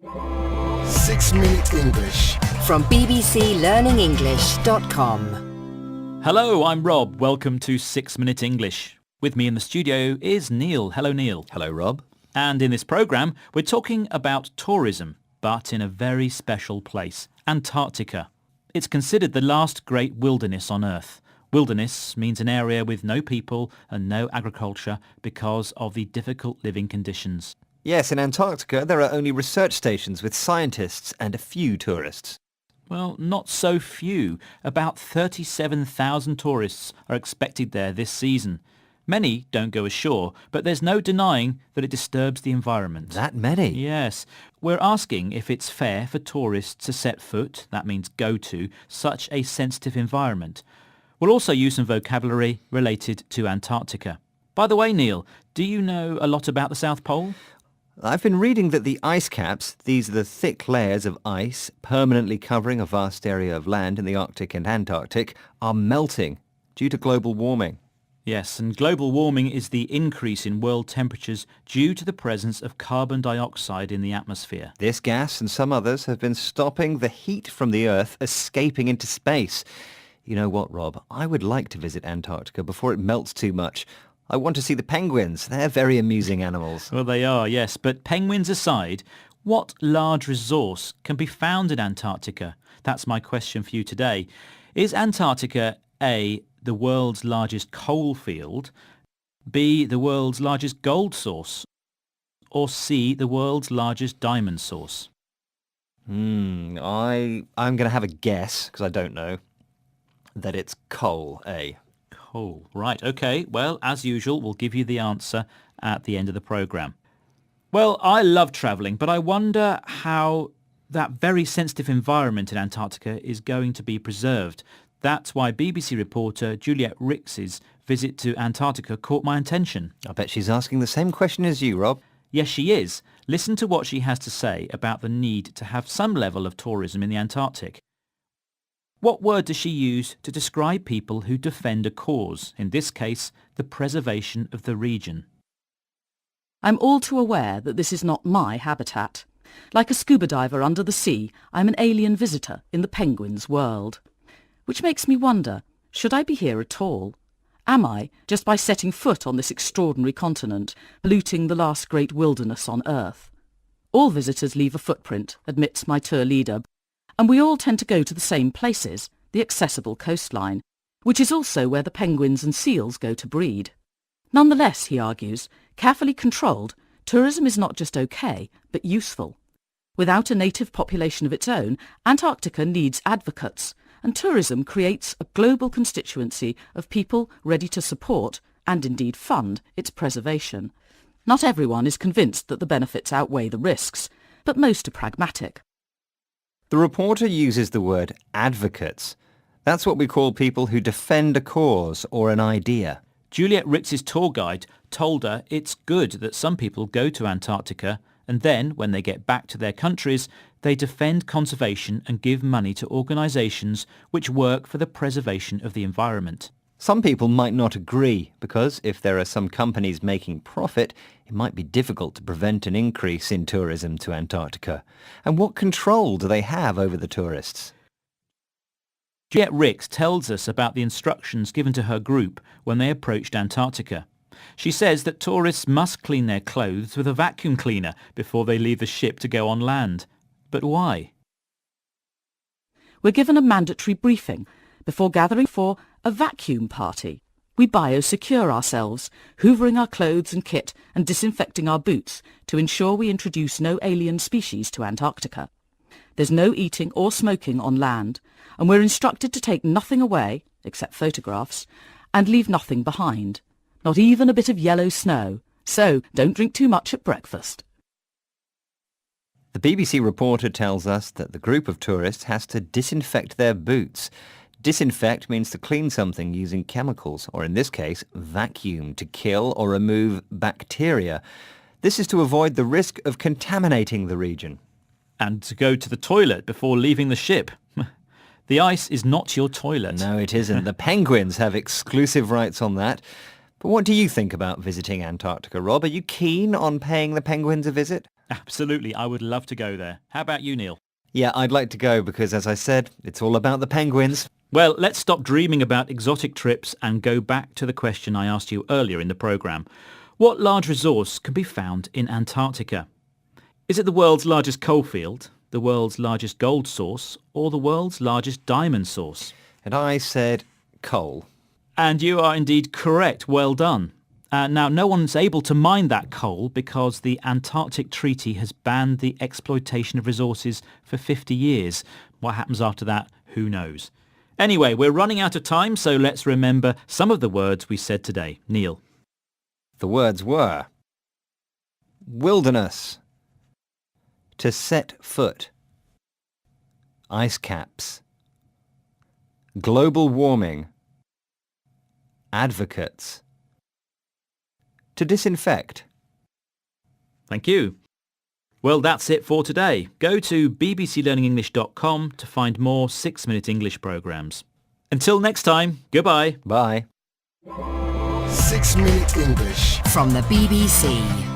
6-Minute English from bbclearningenglish.com. Hello, I'm Rob. Welcome to 6-Minute English. With me in the studio is Neil. Hello, Neil. Hello, Rob. And in this programme, we're talking about tourism, but in a very special place, Antarctica. It's considered the last great wilderness on Earth. Wilderness means an area with no people and no agriculture because of the difficult living conditions. Yes, in Antarctica there are only research stations with scientists and a few tourists. Well, not so few. About 37,000 tourists are expected there this season. Many don't go ashore, but there's no denying that it disturbs the environment. That many? Yes. We're asking if it's fair for tourists to set foot, that means go to, such a sensitive environment. We'll also use some vocabulary related to Antarctica. By the way, Neil, do you know a lot about the South Pole? I've been reading that the ice caps, these are the thick layers of ice permanently covering a vast area of land in the Arctic and Antarctic, are melting due to global warming. Yes, and global warming is the increase in world temperatures due to the presence of carbon dioxide in the atmosphere. This gas and some others have been stopping the heat from the Earth escaping into space. You know what, Rob? I would like to visit Antarctica before it melts too much. I want to see the penguins. They're very amusing animals. Well, they are, yes. But penguins aside, what large resource can be found in Antarctica? That's my question for you today. Is Antarctica A, the world's largest coal field, B, the world's largest gold source, or C, the world's largest diamond source? I'm going to have a guess, because I don't know, that it's coal, A. Coal. Right, okay. Well, as usual, we'll give you the answer at the end of the programme. Well, I love travelling, but I wonder how that very sensitive environment in Antarctica is going to be preserved. That's why BBC reporter Juliet Rix's visit to Antarctica caught my attention. I bet she's asking the same question as you, Rob. Yes, she is. Listen to what she has to say about the need to have some level of tourism in the Antarctic. What word does she use to describe people who defend a cause, in this case, the preservation of the region? I'm all too aware that this is not my habitat. Like a scuba diver under the sea, I'm an alien visitor in the penguins' world. Which makes me wonder, should I be here at all? Am I, just by setting foot on this extraordinary continent, polluting the last great wilderness on Earth? All visitors leave a footprint, admits my tour leader, and we all tend to go to the same places, the accessible coastline, which is also where the penguins and seals go to breed. Nonetheless, he argues, carefully controlled, tourism is not just okay, but useful. Without a native population of its own, Antarctica needs advocates, and tourism creates a global constituency of people ready to support, and indeed fund, its preservation. Not everyone is convinced that the benefits outweigh the risks, but most are pragmatic. The reporter uses the word advocates. That's what we call people who defend a cause or an idea. Juliet Rix's tour guide told her it's good that some people go to Antarctica and then, when they get back to their countries, they defend conservation and give money to organisations which work for the preservation of the environment. Some people might not agree because if there are some companies making profit, it might be difficult to prevent an increase in tourism to Antarctica. And what control do they have over the tourists? Juliet Rix tells us about the instructions given to her group when they approached Antarctica. She says that tourists must clean their clothes with a vacuum cleaner before they leave the ship to go on land. But why? We're given a mandatory briefing before gathering for a vacuum party. We biosecure ourselves, hoovering our clothes and kit and disinfecting our boots to ensure we introduce no alien species to Antarctica. There's no eating or smoking on land, and we're instructed to take nothing away, except photographs, and leave nothing behind. Not even a bit of yellow snow. So don't drink too much at breakfast. The BBC reporter tells us that the group of tourists has to disinfect their boots. Disinfect means to clean something using chemicals, or in this case, vacuum, to kill or remove bacteria. This is to avoid the risk of contaminating the region. And to go to the toilet before leaving the ship. The ice is not your toilet. No, it isn't. The penguins have exclusive rights on that. But what do you think about visiting Antarctica, Rob? Are you keen on paying the penguins a visit? Absolutely, I would love to go there. How about you, Neil? Yeah, I'd like to go because, as I said, it's all about the penguins. Well, let's stop dreaming about exotic trips and go back to the question I asked you earlier in the programme. What large resource can be found in Antarctica? Is it the world's largest coalfield, the world's largest gold source, or the world's largest diamond source? And I said coal. And you are indeed correct. Well done. Now, no one's able to mine that coal because the Antarctic Treaty has banned the exploitation of resources for 50 years. What happens after that, who knows? Anyway, we're running out of time, so let's remember some of the words we said today. Neil. The words were wilderness, to set foot, ice caps, global warming, advocates, to disinfect. Thank you. Well, that's it for today. Go to bbclearningenglish.com to find more 6-minute English programs. Until next time, goodbye. Bye. 6 Minute English from the BBC.